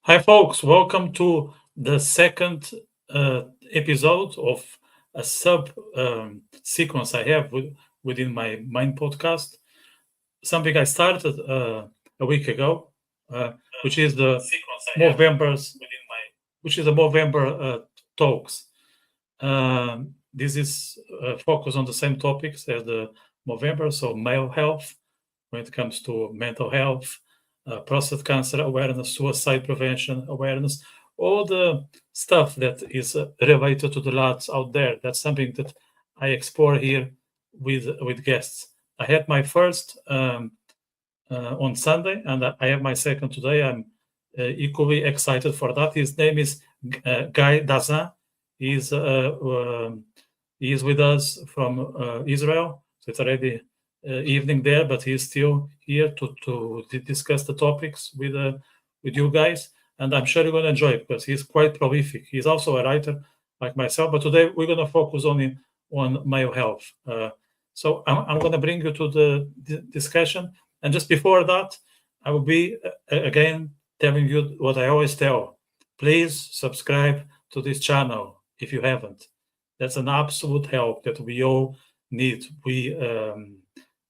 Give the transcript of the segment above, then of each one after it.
Hi, folks. Welcome to the second episode of a sub sequence I have within my main podcast. Something I started a week ago, which is the Movember's, which is the Movember talks. This is focused on the same topics as the Movember, so male health when it comes to mental health, prostate cancer awareness, suicide prevention awareness, all the stuff that is related to the lads out there. That's something that I explore here with guests. I had my first on Sunday, and I have my second today. I'm equally excited for that. His name is Guy Dazin. He's he is with us from Israel, so it's already evening there, but he's still here to discuss the topics with you guys, and I'm sure you're going to enjoy it because he's quite prolific. He's also a writer like myself, but today we're going to focus only on male health. So I'm going to bring you to the discussion, and just before that, I will be again telling you what I always tell. Please subscribe to this channel if you haven't. That's an absolute help that we all need.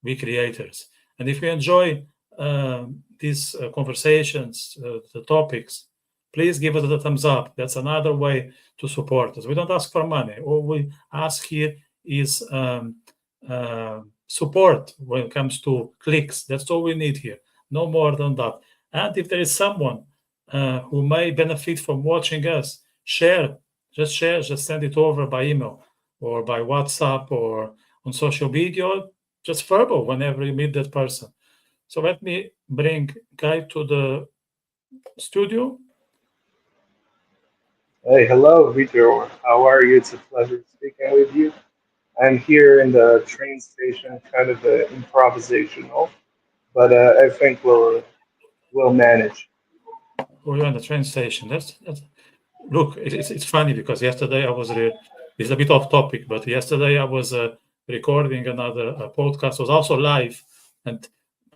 We creators. And if you enjoy these conversations, the topics, please give us a thumbs up. That's another way to support us. We don't ask for money. All we ask here is support when it comes to clicks. That's all we need here. No more than that. And if there is someone who may benefit from watching us, share, just send it over by email or by WhatsApp or on social media, just verbal whenever you meet that person. So let me bring Guy to the studio. Hey, hello, Vitor. How are you? It's a pleasure speaking with you. I'm here in the train station, kind of improvisational, but I think we'll manage. We're on the train station. That's look. It's funny because yesterday I was. It's a bit off topic, but yesterday I was recording another podcast. Was also live, and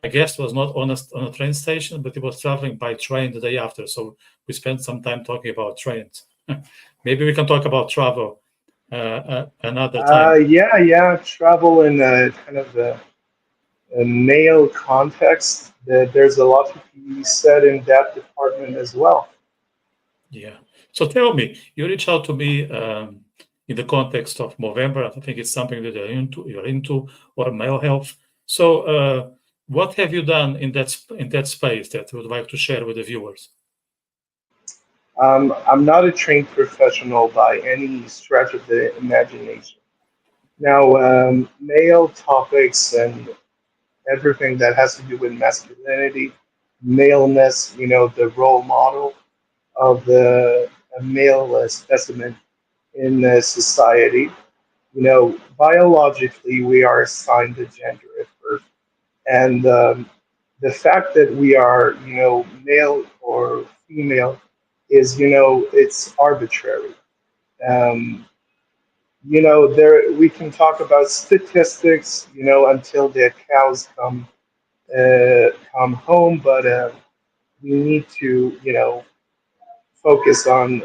my guest was not on a train station, but he was traveling by train the day after. So we spent some time talking about trains. Maybe we can talk about travel another time. Yeah, travel in kind of a male context. There's a lot to be said in that department as well. Yeah. So tell me, you reach out to me in the context of Movember. I think it's something that you're into, or male health. So, what have you done in that space that you would like to share with the viewers? I'm not a trained professional by any stretch of the imagination. Now, male topics and everything that has to do with masculinity, maleness, the role model of the a male specimen in society. Biologically, we are assigned a gender at birth. And the fact that we are, male or female is, it's arbitrary. Um, there we can talk about statistics, until the cows come home, but we need to, focus on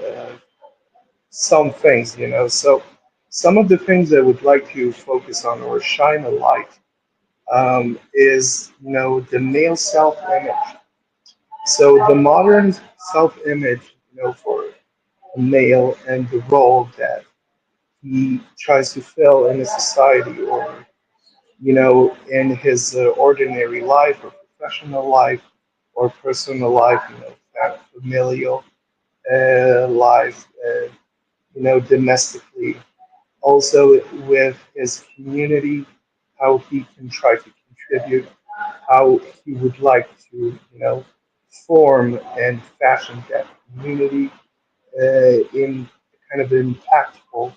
some things, So some of the things I would like to focus on or shine a light is, the male self-image. So the modern self-image, for a male and the role that he tries to fill in a society or, in his ordinary life or professional life or personal life, familial life, domestically, also with his community, how he can try to contribute, how he would like to, form and fashion that community in kind of impactful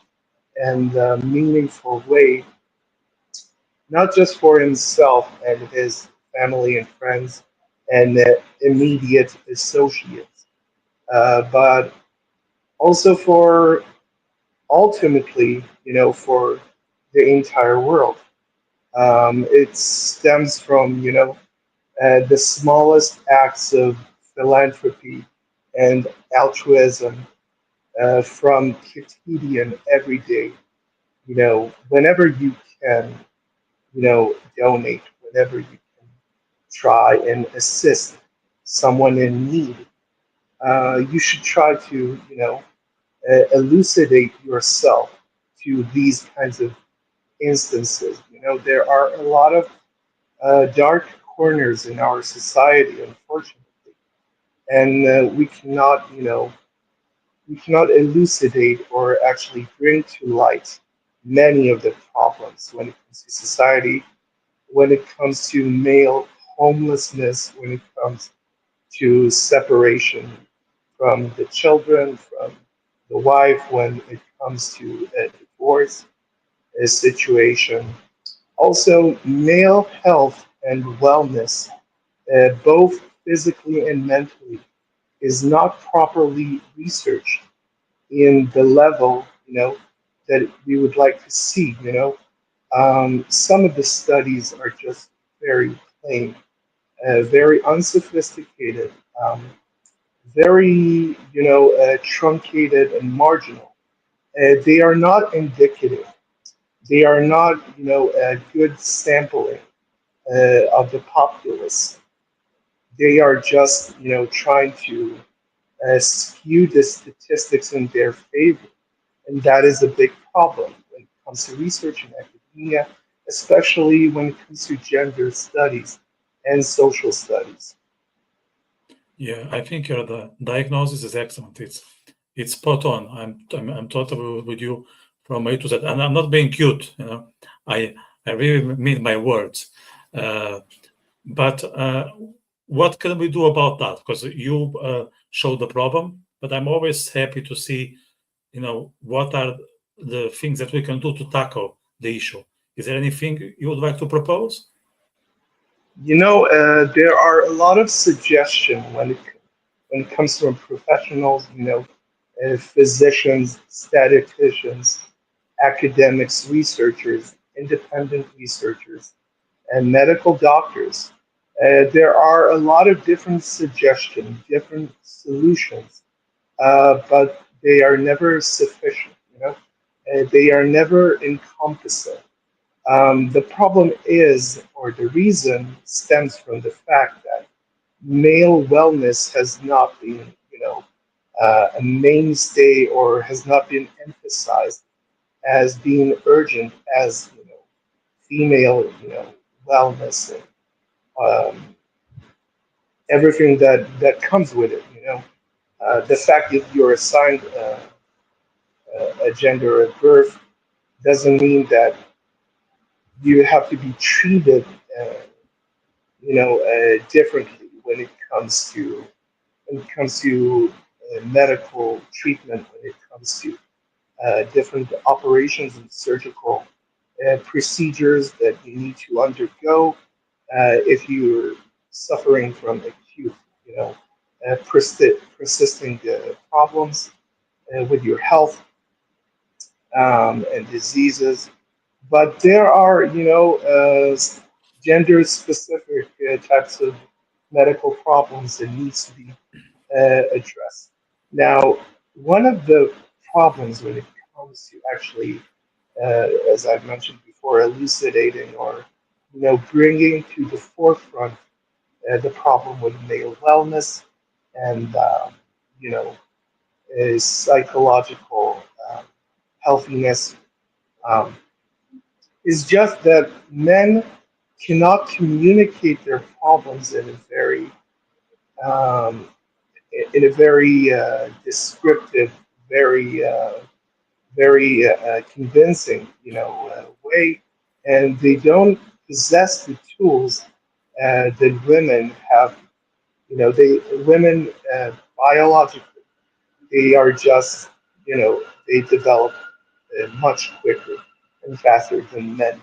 and meaningful way, not just for himself and his family and friends and immediate associates, but also for ultimately, for the entire world. It stems from, the smallest acts of philanthropy and altruism from quotidian everyday. Whenever you can, donate, whenever you can try and assist someone in need, you should try to, elucidate yourself to these kinds of instances. There are a lot of dark corners in our society, unfortunately, and we cannot elucidate or actually bring to light many of the problems when it comes to society, when it comes to male homelessness, when it comes to separation from the children, from the wife, when it comes to a divorce a situation. Also, male health and wellness, both physically and mentally, is not properly researched in the level, that we would like to see. Some of the studies are just very plain, very unsophisticated, very, truncated and marginal. They are not indicative. They are not, a good sampling of the populace. They are just, trying to skew the statistics in their favor. And that is a big problem when it comes to research in academia, especially when it comes to gender studies and social studies. Yeah, I think the diagnosis is excellent. It's spot on. I'm totally with you from A to Z, and I'm not being cute. I I really mean my words. Uh, but what can we do about that? Because you show the problem, but I'm always happy to see, what are the things that we can do to tackle the issue. Is there anything you would like to propose? There are a lot of suggestion when it comes from professionals, physicians, statisticians, academics, researchers, independent researchers, and medical doctors. There are a lot of different suggestions, different solutions, but they are never sufficient. They are never encompassing. The problem is, or the reason stems from the fact that male wellness has not been, a mainstay or has not been emphasized as being urgent as, female, wellness and um, everything that comes with it. The fact that you're assigned a gender at birth doesn't mean that you have to be treated, uh, differently when it comes to medical treatment, when it comes to different operations and surgical procedures that you need to undergo if you're suffering from acute, persisting problems with your health and diseases. But there are, gender-specific types of medical problems that needs to be addressed. Now, one of the problems when it comes to actually, as I've mentioned before, elucidating or, bringing to the forefront the problem with male wellness and, you know, psychological um, healthiness um, is just that men cannot communicate their problems um, in a very descriptive, very convincing, way, and they don't possess the tools that women have. They women biologically they are just, they develop much quicker and faster than men,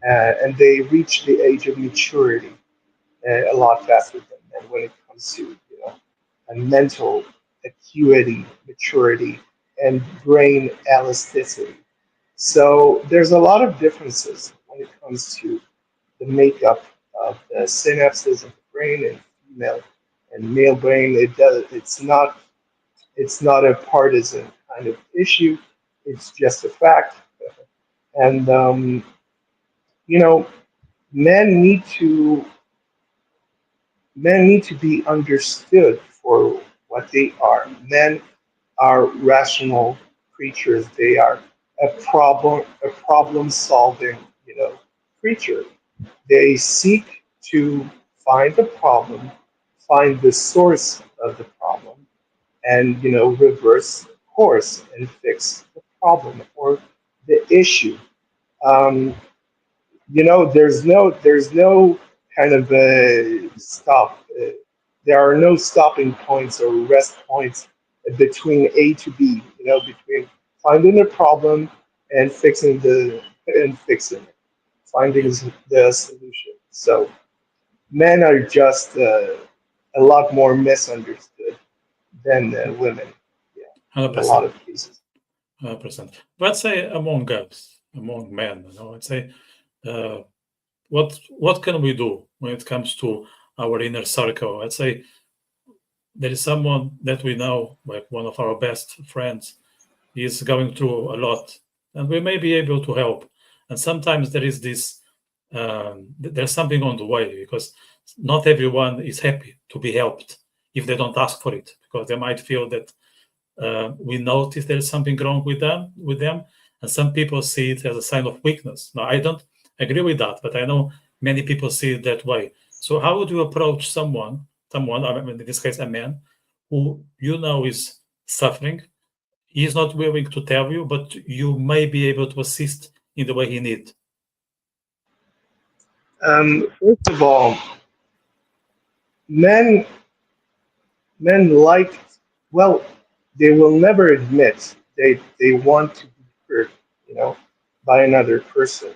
and they reach the age of maturity a lot faster than men when it comes to, a mental acuity, maturity, and brain elasticity. So there's a lot of differences when it comes to the makeup of the synapses of the brain in female And male brain, it's not a partisan kind of issue. It's just a fact. And you know, men need to men need to be understood for what they are. Men are rational creatures. They are a problem solving, creature. They seek to find the problem, find the source of the problem, and reverse course and fix the problem or the issue. Um, there's no kind of stop. There are no stopping points or rest points between A to B. Between finding a problem and fixing it, finding the solution. So men are just a lot more misunderstood than women. Yeah, in a lot 100%. of cases. 100%. Let's say among us, among men, let's say, uh, what can we do when it comes to our inner circle? Let's say there is someone that we know, like one of our best friends, is going through a lot, and we may be able to help. And sometimes there is this, there's something on the way because not everyone is happy to be helped if they don't ask for it, because they might feel that we notice there's something wrong with them, and some people see it as a sign of weakness. Now, I don't agree with that, but I know many people see it that way. So, how would you approach someone, I mean, in this case, a man, who is suffering? He's not willing to tell you, but you may be able to assist in the way he needs. First of all, men men like well, they will never admit they want to be hurt, you know, by another person.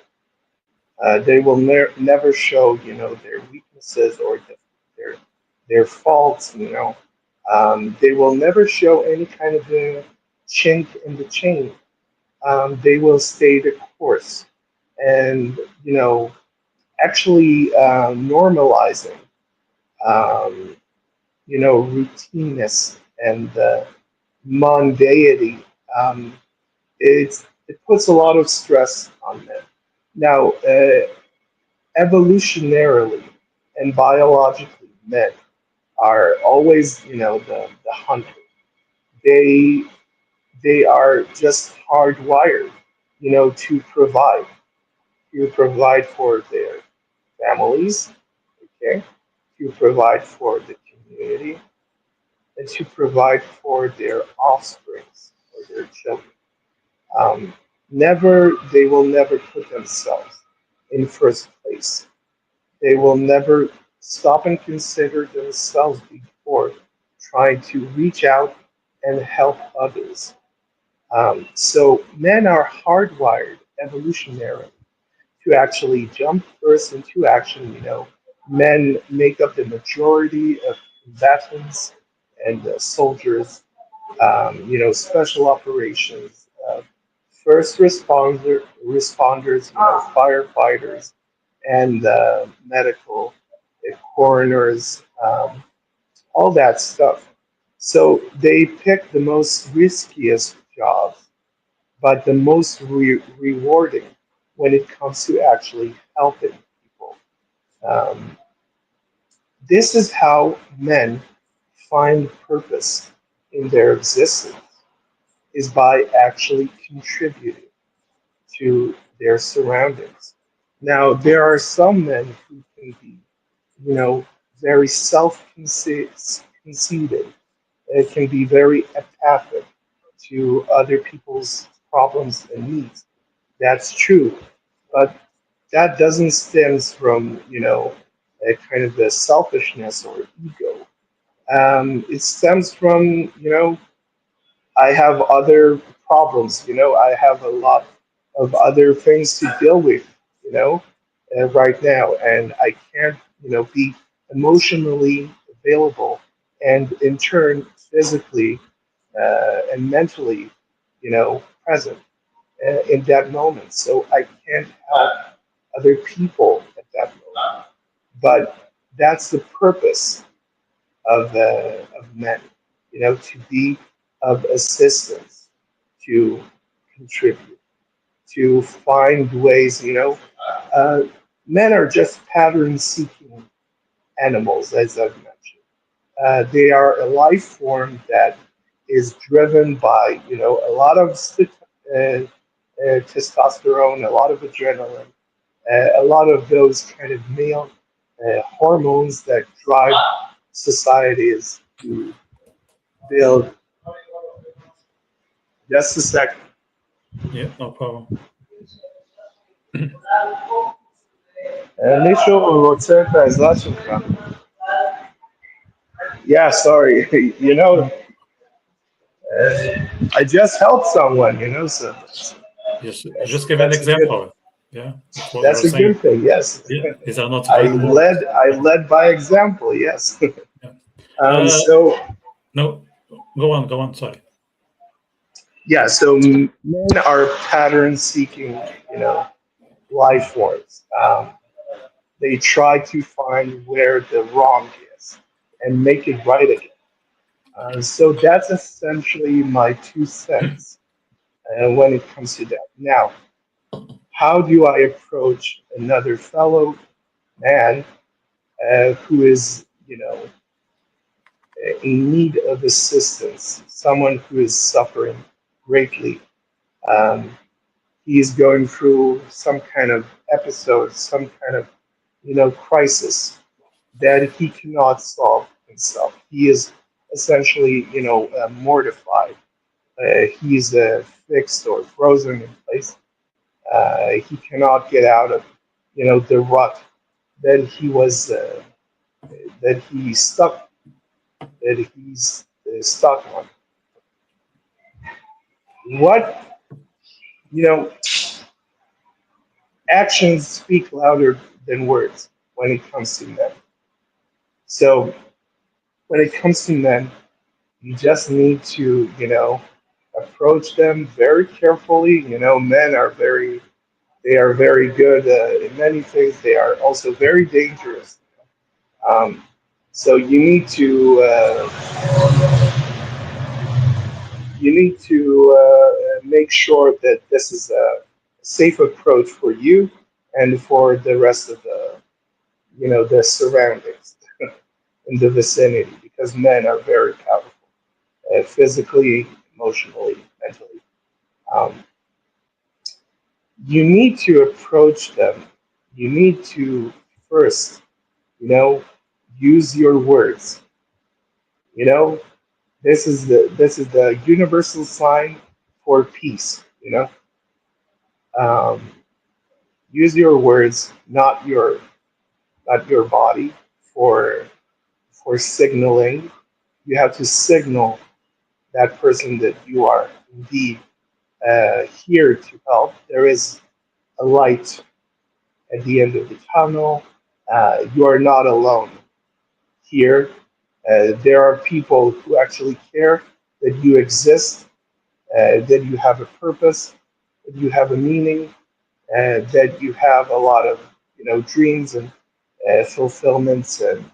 They will never show, their weaknesses or their their faults. They will never show any kind of a chink in the chain. They will stay the course, and actually normalizing, um, routineness and mundanity. It puts a lot of stress on them. Now, evolutionarily and biologically, men are always, the hunter. They they are just hardwired, to provide for their families, okay, to provide for the community, and to provide for their offsprings or their children. Um, they will never put themselves in first place. They will never stop and consider themselves before trying to reach out and help others. So men are hardwired evolutionarily to actually jump first into action. Men make up the majority of combatants and soldiers, special operations, first responders, firefighters, and medical coroners, all that stuff. So they pick the most riskiest jobs, but the most rewarding when it comes to actually helping people. Um, this is how men find purpose in their existence, is by actually contributing to their surroundings. Now, there are some men who can be, you know, very self-conceited. It can be very apathic to other people's problems and needs. That's true, but that doesn't stems from, a kind of a selfishness or ego. It stems from, I have other problems. I have a lot of other things to deal with, you know, right now, and I can't, be emotionally available and in turn physically and mentally, present in that moment. So I can't help other people at that moment. But that's the purpose of men, to be of assistance, to contribute, to find ways. Uh, Men are just pattern seeking animals, as I've mentioned. They are a life form that is driven by, a lot of testosterone, a lot of adrenaline, a lot of those kind of male hormones that drive societies to build. Just a second. Yeah, no problem. Initial certa izlačenka. Yeah, sorry. I just helped someone, so Just give an that's a good example. Yeah, of what that's you're a saying. good thing. Yes, Yeah, these are not I big words. led I led by example. Yes. Yeah. Uh, So no, go on, go on. Sorry. yeah, so men are pattern seeking, life forms. They try to find where the wrong is and make it right again. So that's essentially my 2 cents when it comes to that. Now, how do I approach another fellow man who is, in need of assistance, someone who is suffering greatly? Um, he is going through some kind of episode, some kind of, crisis that he cannot solve himself. He is essentially, mortified. He's fixed or frozen in place. He cannot get out of, the rut that he was, that he's stuck, that he's stuck on. What, you know, actions speak louder than words when it comes to men. So when it comes to men, you just need to, approach them very carefully. Men are they are very good in many things. They are also very dangerous. Um, so you need to make sure that this is a safe approach for you and for the rest of the surroundings in the vicinity, because men are very powerful, physically, emotionally, mentally. Um, you need to approach them. You need to first, you know, use your words. You know, this is the universal sign for peace. Um, use your words, not your body, for signaling. You have to signal that person that you are indeed here to help. There is a light at the end of the tunnel. You are not alone here. There are people who actually care that you exist, that you have a purpose, that you have a meaning, that you have a lot of dreams and fulfillments, and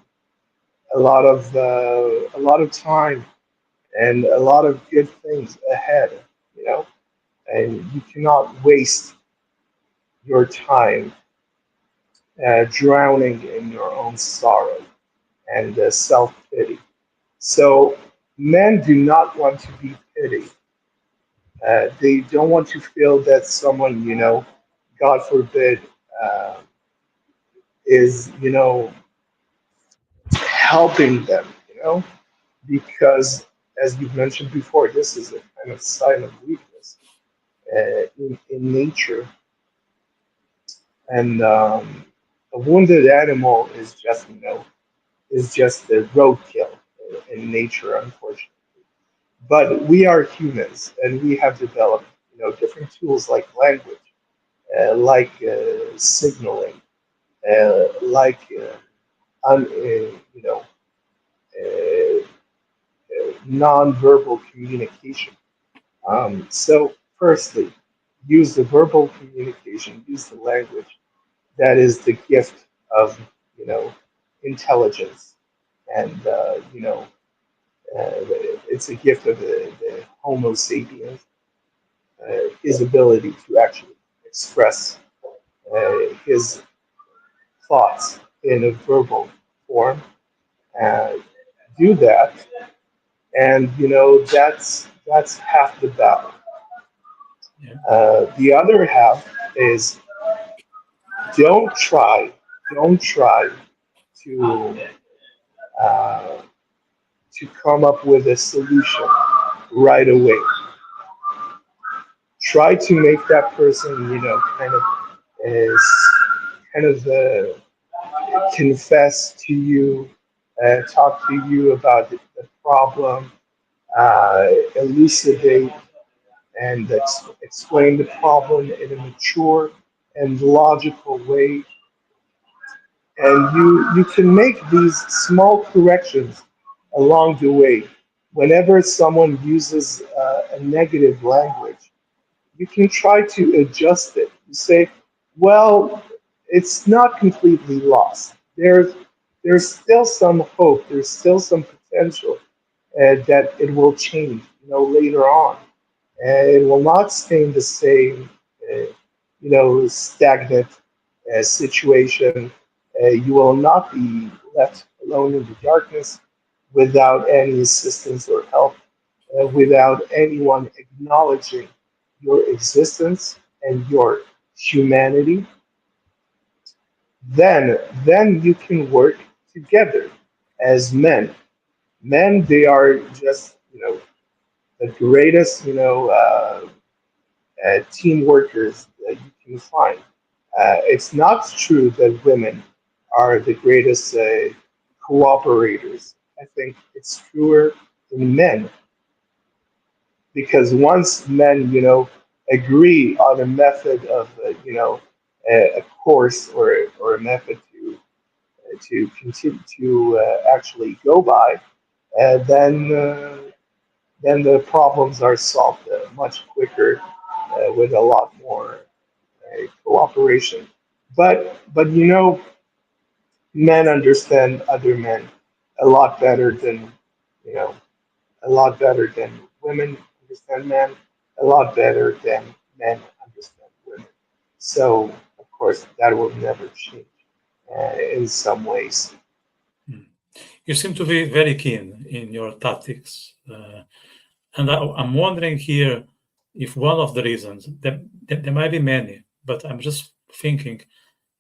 a lot of time and a lot of good things ahead. You know, and you cannot waste your time drowning in your own sorrow and self pity. So men do not want to be pitied. They don't want to feel that someone, God forbid, uh, is, helping them, because as you've mentioned before, this is a kind of sign of weakness in nature. And a wounded animal is just a roadkill in nature, unfortunately. But we are humans, and we have developed, different tools like language, like signaling, like you know, uh, non-verbal communication. So, firstly, use the verbal communication, use the language. That is the gift of, you know, intelligence, and it's a gift of the Homo sapiens, his ability to actually express his thoughts in a verbal form, and do that, and that's half the battle. Yeah. The other half is don't try, don't try to uh, to come up with a solution right away. Try to make that person, kind of is kind of confess to you, talk to you about the problem, elucidate and explain the problem in a mature and logical way. And you can make these small corrections along the way. Whenever someone uses a negative language, you can try to adjust it. You say, well, it's not completely lost. There's still some hope. There's still some potential that it will change, later on. And it will not stay in the same, stagnant situation. You will not be left alone in the darkness without any assistance or help, without anyone acknowledging your existence and your humanity. Then you can work together as men. Men, they are just the greatest team workers that you can find. It's not true that women are the greatest cooperators. I think it's truer in men, because once men, agree on a method of, a course or a method to continue to actually go by, then the problems are solved much quicker with a lot more cooperation. But men understand other men a lot better than you know a lot better than women understand men, a lot better than men understand women. So of course that will never change in some ways. Mm. You seem to be very keen in your tactics, and I'm wondering here if one of the reasons, there might be many, but I'm just thinking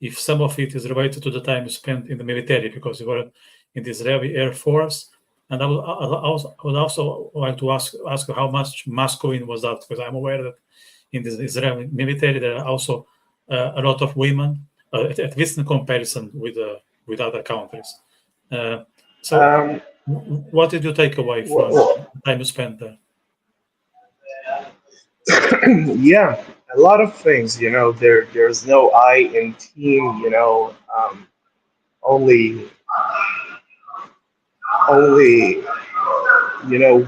if some of it is related to the time you spent in the military because you were in the Israeli Air Force. And I would also like to ask you how much masculine was that, because I'm aware that in the Israeli military there are also a lot of women, at least in comparison with other countries. Uh, so, Um, what did you take away from well, the time you spent there? yeah, a lot of things. There's no I in team. Only only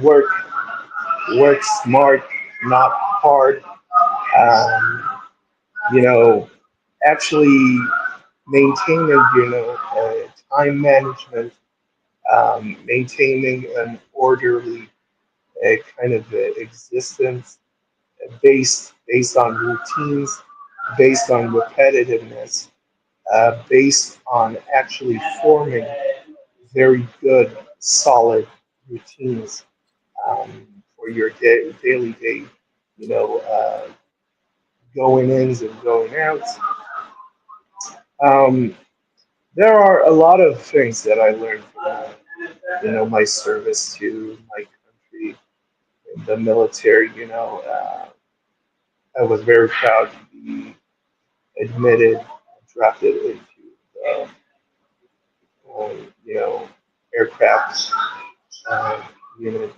work smart, not hard. Um, you know, Actually maintaining time management, maintaining an orderly kind of existence based on routines, based on repetitiveness, based on actually forming very good, solid routines for your daily day, you know, uh, going ins and going outs. Um, there are a lot of things that I learned from my service to my country in the military. I was very proud to be admitted, drafted into the you know aircraft uh, unit,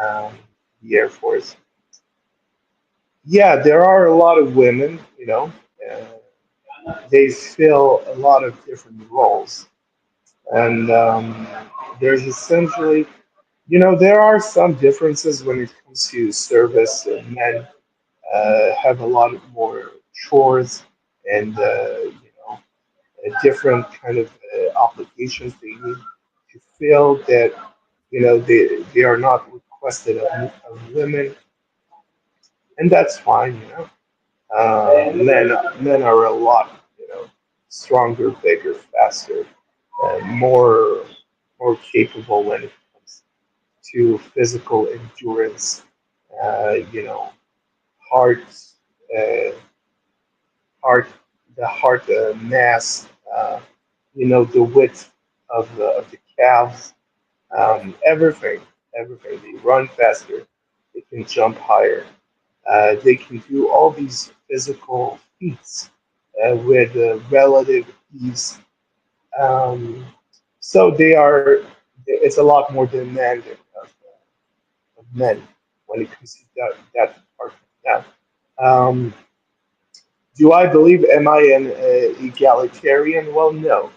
um, the Air Force. Yeah, there are a lot of women. They fill a lot of different roles, and there's essentially, there are some differences when it comes to service. Men have a lot more chores and a different kind of applications they need to fill that they are not requested of women, and that's fine. Men are a lot stronger, bigger, faster, more capable when it comes to physical endurance. You know, heart, uh, heart, the heart mass. The width of the calves. Everything, everything. They run faster. They can jump higher. They can do all these physical feats with relative ease. Um, so they are. It's a lot more demanding of men when it comes to that part. Now, um, do I believe? Am I an egalitarian? Well, no,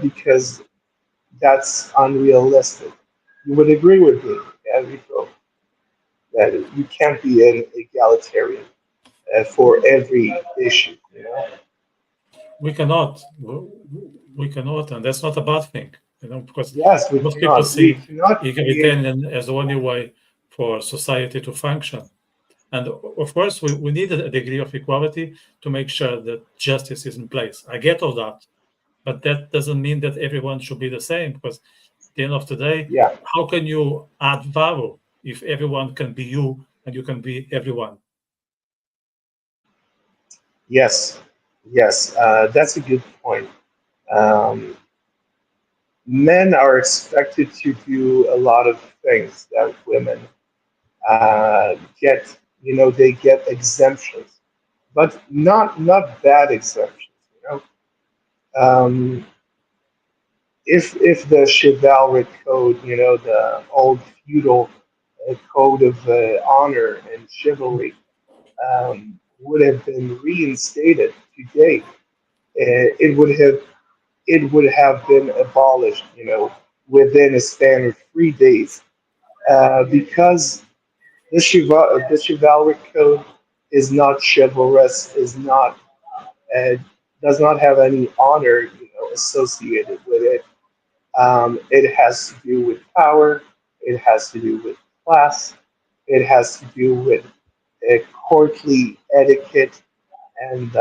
because that's unrealistic. You would agree with me, Enrico, that you can't be an egalitarian for every issue. We cannot. We cannot, and that's not a bad thing, because Yes, we most people cannot. We see cannot be. egalitarian as the only way for society to function. And of course, we need a degree of equality to make sure that justice is in place. I get all that, but that doesn't mean that everyone should be the same, because at the end of the day, Yeah. how can you add value if everyone can be you and you can be everyone? Yes. Yes. That's a good point. Um, Men are expected to do a lot of things that women get. They get exemptions, but not bad exemptions. Um, if the chivalric code, the old feudal code of honor and chivalry, would have been reinstated today, it would have been abolished, within a span of 3 days, because the chivalric code is not chivalrous, is not uh, does not have any honor, associated with it. It has to do with power. It has to do with class. It has to do with courtly etiquette and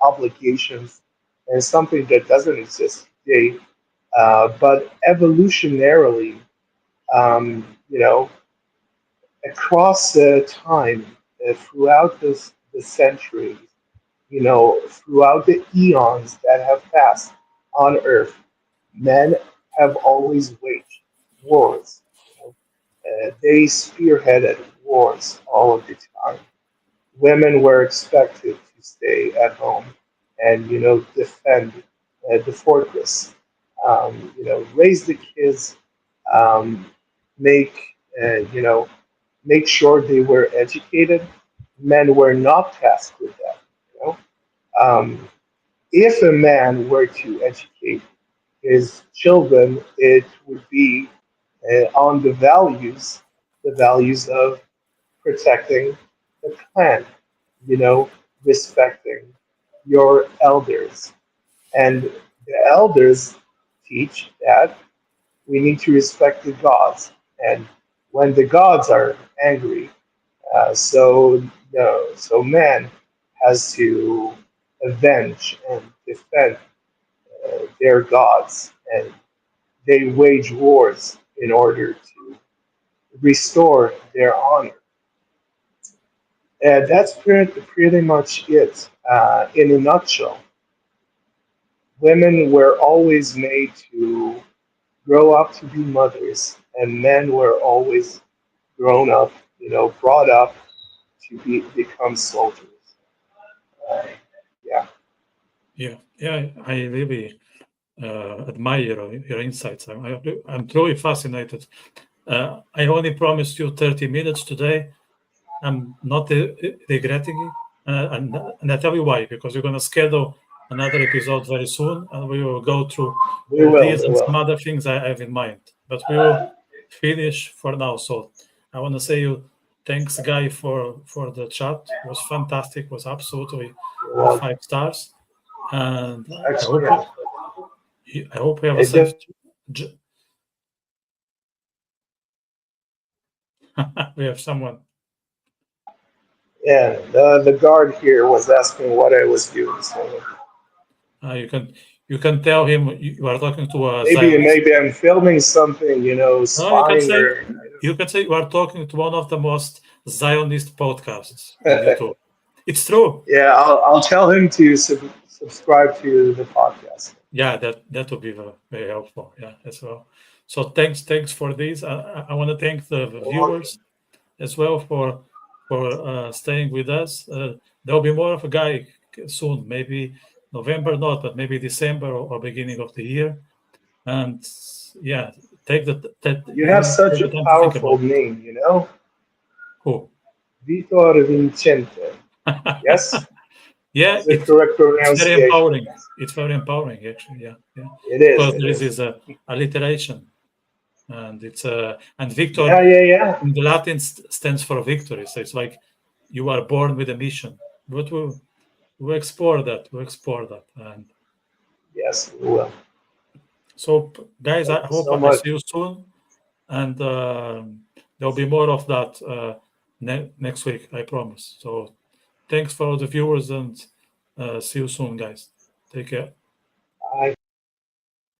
obligations, and something that doesn't exist today. But evolutionarily, you know, across time, throughout the centuries, throughout the eons that have passed on Earth, men have always waged wars. They spearheaded wars all of the time. Women were expected to stay at home and defend the fortress, raise the kids, um, make uh, you know make sure they were educated. Men were not tasked with that. You know, um, if a man were to educate his children, it would be on the values of protecting the clan, you know, respecting your elders. And the elders teach that we need to respect the gods. And when the gods are angry, so man has to avenge and defend their gods, and they wage wars in order to restore their honor. And that's pretty much it. In a nutshell, women were always made to grow up to be mothers, and men were always grown up, brought up to become soldiers. Uh, yeah, Yeah, yeah, I really admire your insights. I'm truly fascinated. I only promised you 30 minutes today. I'm not regretting it. And I tell you why, because we're going to schedule another episode very soon, and we will go through we all will, these we and will. some other things I have in mind. But we will finish for now. So I want to say you thanks, Guy, for the chat. It was fantastic. It was absolutely You're welcome. 5 stars. And I hope Excellent. I hope we have a It safe. just, We have someone. yeah, the guard here was asking what I was doing. So You can tell him you are talking to a maybe Zionist. I'm filming something, No, spying or. you can say you are talking to one of the most Zionist podcasts on YouTube. It's true. Yeah, I'll tell him to subscribe to the podcast. Yeah, that would be very helpful. Yeah, as well. So thanks for this. I want to thank the You're welcome. viewers as well for staying with us. There'll be more of a guy soon, maybe November not, but maybe December or beginning of the year. And yeah, take You have such take a the time to think powerful about it. name, Who? Vitor Vincente. Yes, Yeah, is the correct it's very pronunciation. empowering. It's very empowering, actually. Yeah, yeah, It is. because It there is is. this alliteration, and it's and Victor Yeah, yeah, yeah. in the Latin stands for victory. So it's like you are born with a mission. But we explore that. We explore that. And Yes, we will. so, guys, Thank I you hope so I much. see you soon. And there'll be more of that next week, I promise. So, thanks for all the viewers and see you soon, guys. Take care. Bye.